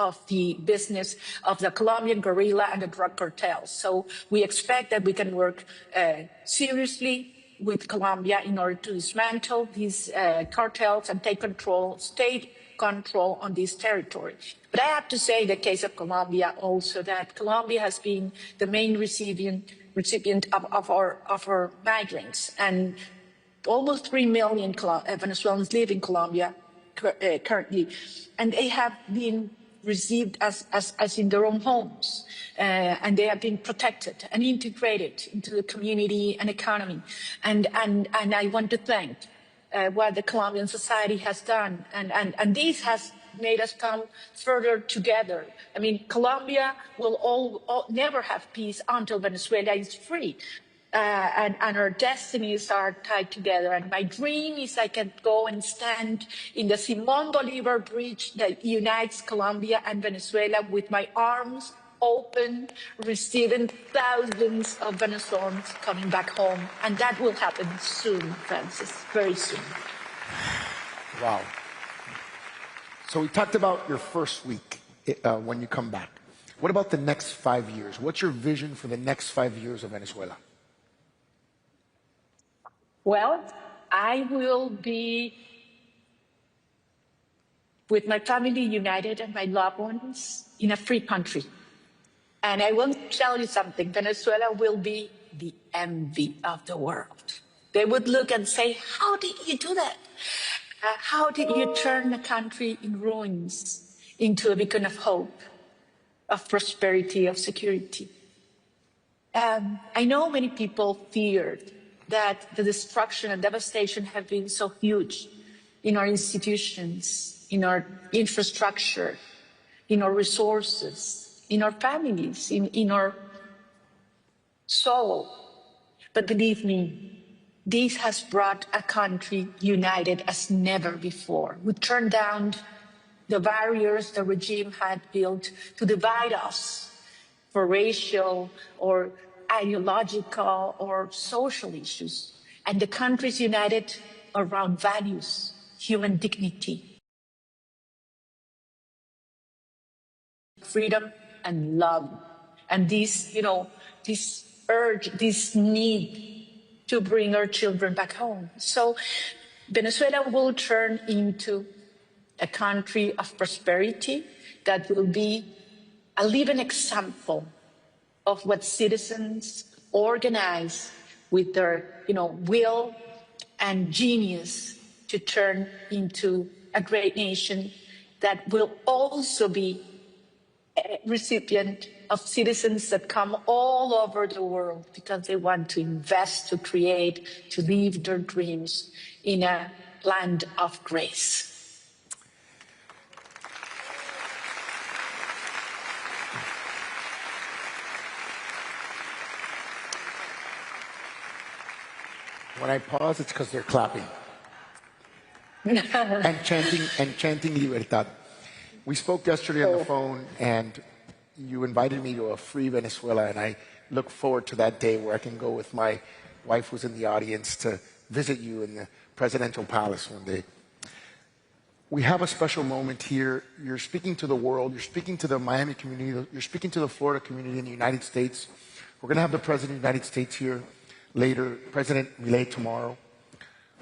of the business of the Colombian guerrilla and the drug cartels. So we expect that we can work seriously with Colombia in order to dismantle these cartels and take state control on this territory. But I have to say, in the case of Colombia also, that Colombia has been the main recipient of our migrants, and almost 3 million Venezuelans live in Colombia currently, and they have been received as in their own homes, and they have been protected and integrated into the community and economy. And I want to thank what the Colombian society has done, and this has made us come further together. I mean, Colombia will never have peace until Venezuela is free. And our destinies are tied together. And my dream is I can go and stand in the Simón Bolívar Bridge that unites Colombia and Venezuela with my arms open, receiving thousands of Venezuelans coming back home. And that will happen soon, Francis, very soon. Wow. So we talked about your first week when you come back. What about the next 5 years? What's your vision for the next 5 years of Venezuela? Well, I will be with my family united and my loved ones in a free country. And I will tell you something, Venezuela will be the envy of the world. They would look and say, how did you do that? How did you turn a country in ruins into a beacon of hope, of prosperity, of security? I know many people feared that the destruction and devastation have been so huge in our institutions, in our infrastructure, in our resources, in our families, in our soul. But believe me, this has brought a country united as never before. We turned down the barriers the regime had built to divide us for racial or ideological or social issues. And the country is united around values, human dignity, freedom and love. And this, this urge, this need to bring our children back home. So Venezuela will turn into a country of prosperity that will be a living example of what citizens organize with their, will and genius to turn into a great nation that will also be a recipient of citizens that come all over the world because they want to invest, to create, to live their dreams in a land of grace. When I pause, it's because they're clapping and chanting Libertad. We spoke yesterday on the phone, and you invited me to a free Venezuela, and I look forward to that day where I can go with my wife, who's in the audience, to visit you in the presidential palace one day. We have a special moment here. You're speaking to the world. You're speaking to the Miami community. You're speaking to the Florida community in the United States. We're going to have the President of the United States here later, President Milei tomorrow.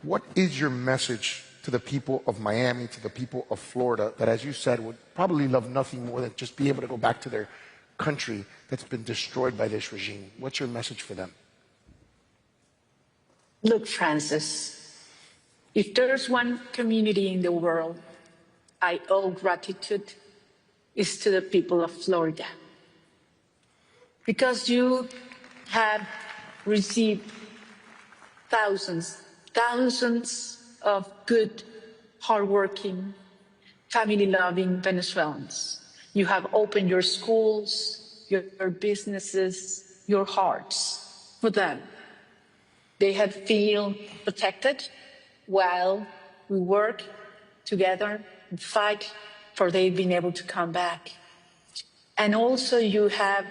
What is your message to the people of Miami, to the people of Florida, that, as you said, would probably love nothing more than just be able to go back to their country that's been destroyed by this regime? What's your message for them? Look, Francis, if there's one community in the world I owe gratitude, it's to the people of Florida. Because you have received thousands of good, hardworking, family-loving Venezuelans. You have opened your schools, your businesses, your hearts for them. They have feel protected while we work together and fight for they've been able to come back. And also you have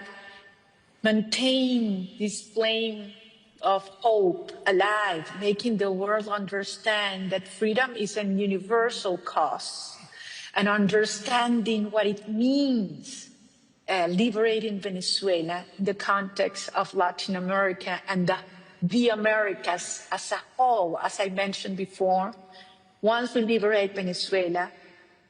maintained this flame of hope alive, making the world understand that freedom is a universal cause and understanding what it means liberating Venezuela in the context of Latin America and the Americas as a whole, as I mentioned before. Once we liberate Venezuela,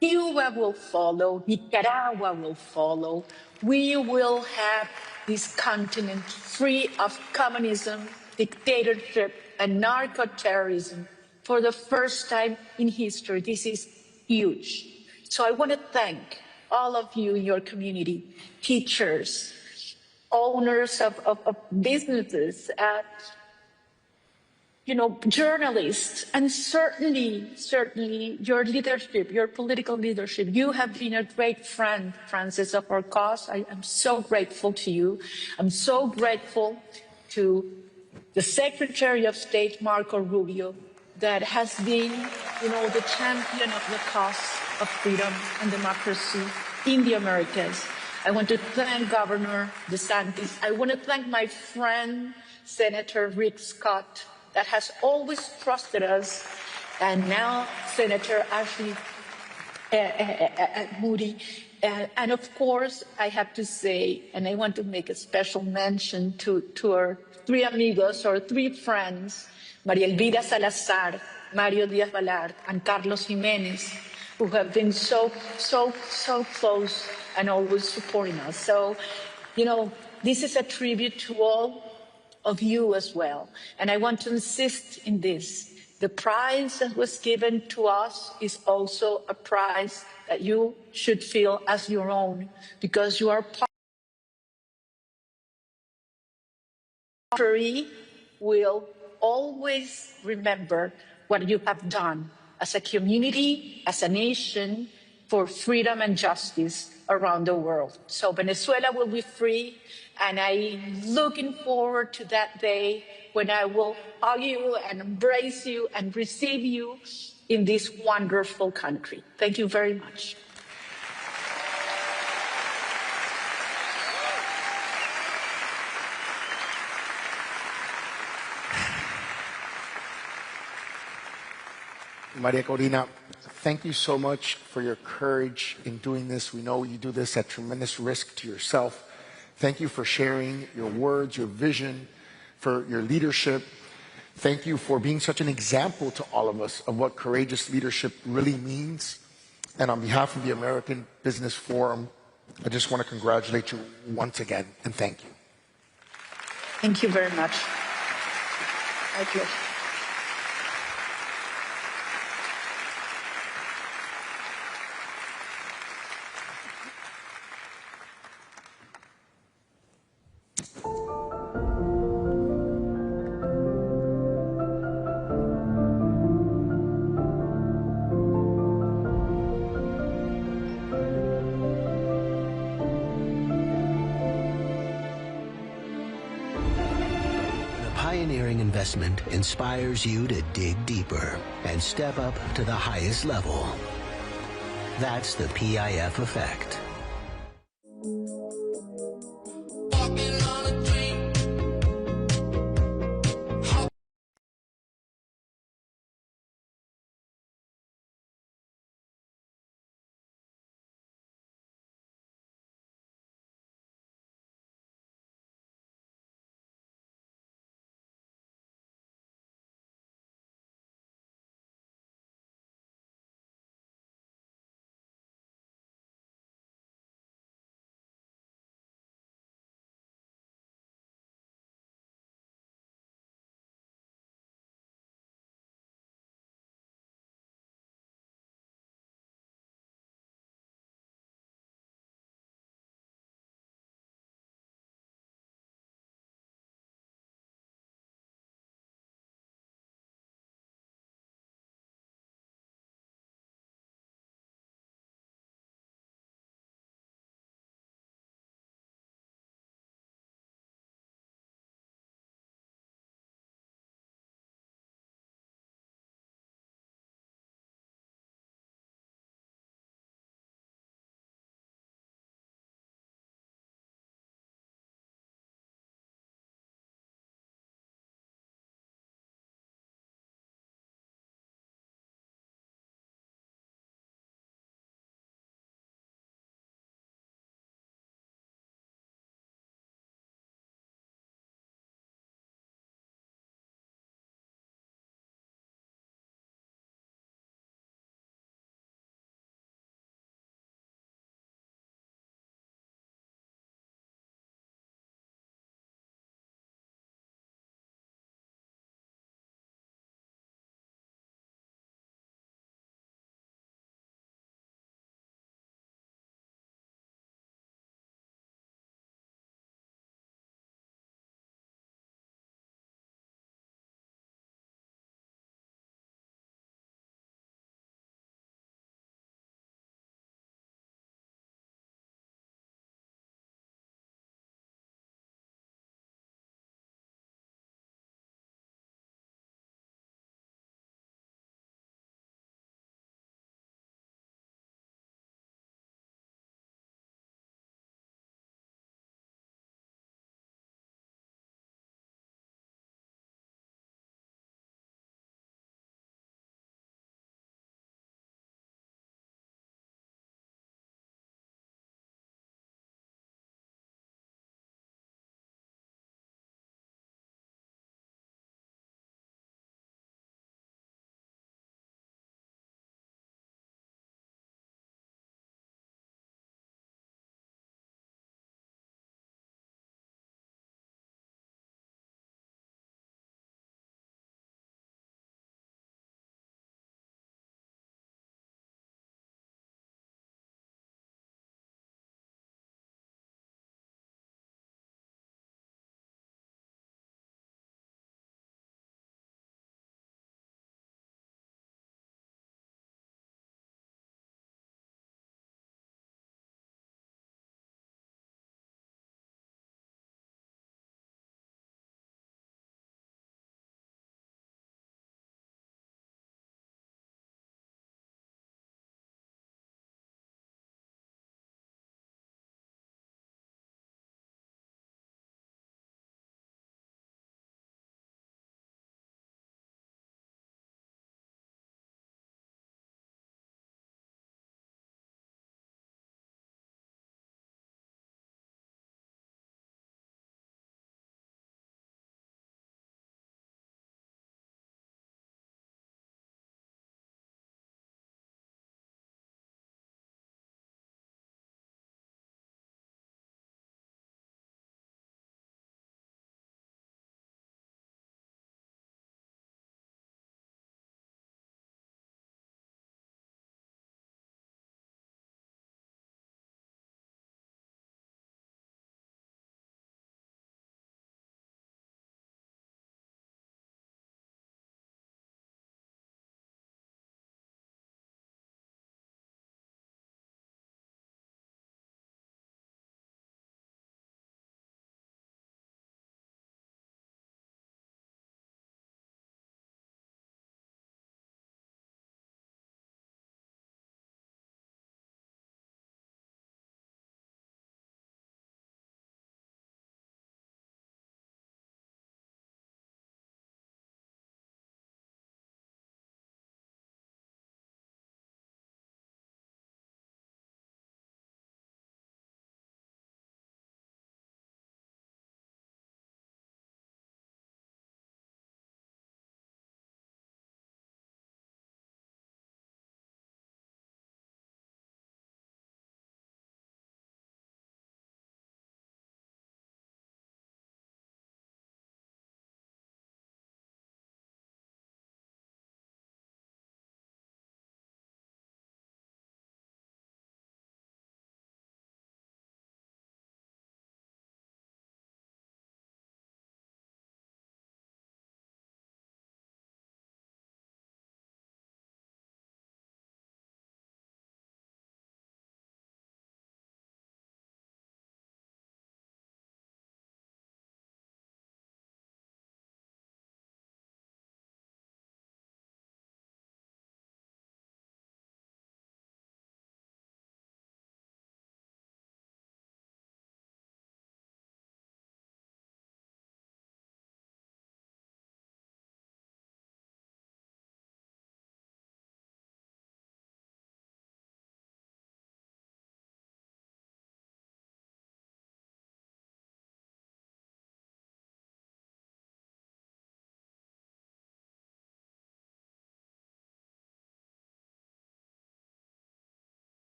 Cuba will follow, Nicaragua will follow. We will have this continent free of communism, dictatorship, and narco-terrorism for the first time in history. This is huge. So I want to thank all of you in your community, teachers, owners of businesses, journalists, and certainly your leadership, your political leadership. You have been a great friend, Francis, of our cause. I am so grateful to you. I'm so grateful to the Secretary of State, Marco Rubio, that has been, the champion of the cause of freedom and democracy in the Americas. I want to thank Governor DeSantis. I want to thank my friend, Senator Rick Scott, that has always trusted us, and now Senator Ashley Moody. And of course, I have to say, and I want to make a special mention to our three amigos, or three friends, María Elvira Salazar, Mario Díaz-Balart, and Carlos Jiménez, who have been so close and always supporting us. So, this is a tribute to all of you as well. And I want to insist in this. The prize that was given to us is also a prize that you should feel as your own, because you are part. Will always remember what you have done as a community, as a nation, for freedom and justice around the world. So Venezuela will be free, and I'm looking forward to that day when I will hug you and embrace you and receive you in this wonderful country. Thank you very much. Maria Corina, thank you so much for your courage in doing this. We know you do this at tremendous risk to yourself. Thank you for sharing your words, your vision, for your leadership. Thank you for being such an example to all of us of what courageous leadership really means. And on behalf of the American Business Forum, I just want to congratulate you once again and thank you. Thank you very much. My pleasure. Pioneering investment inspires you to dig deeper and step up to the highest level. That's the PIF effect.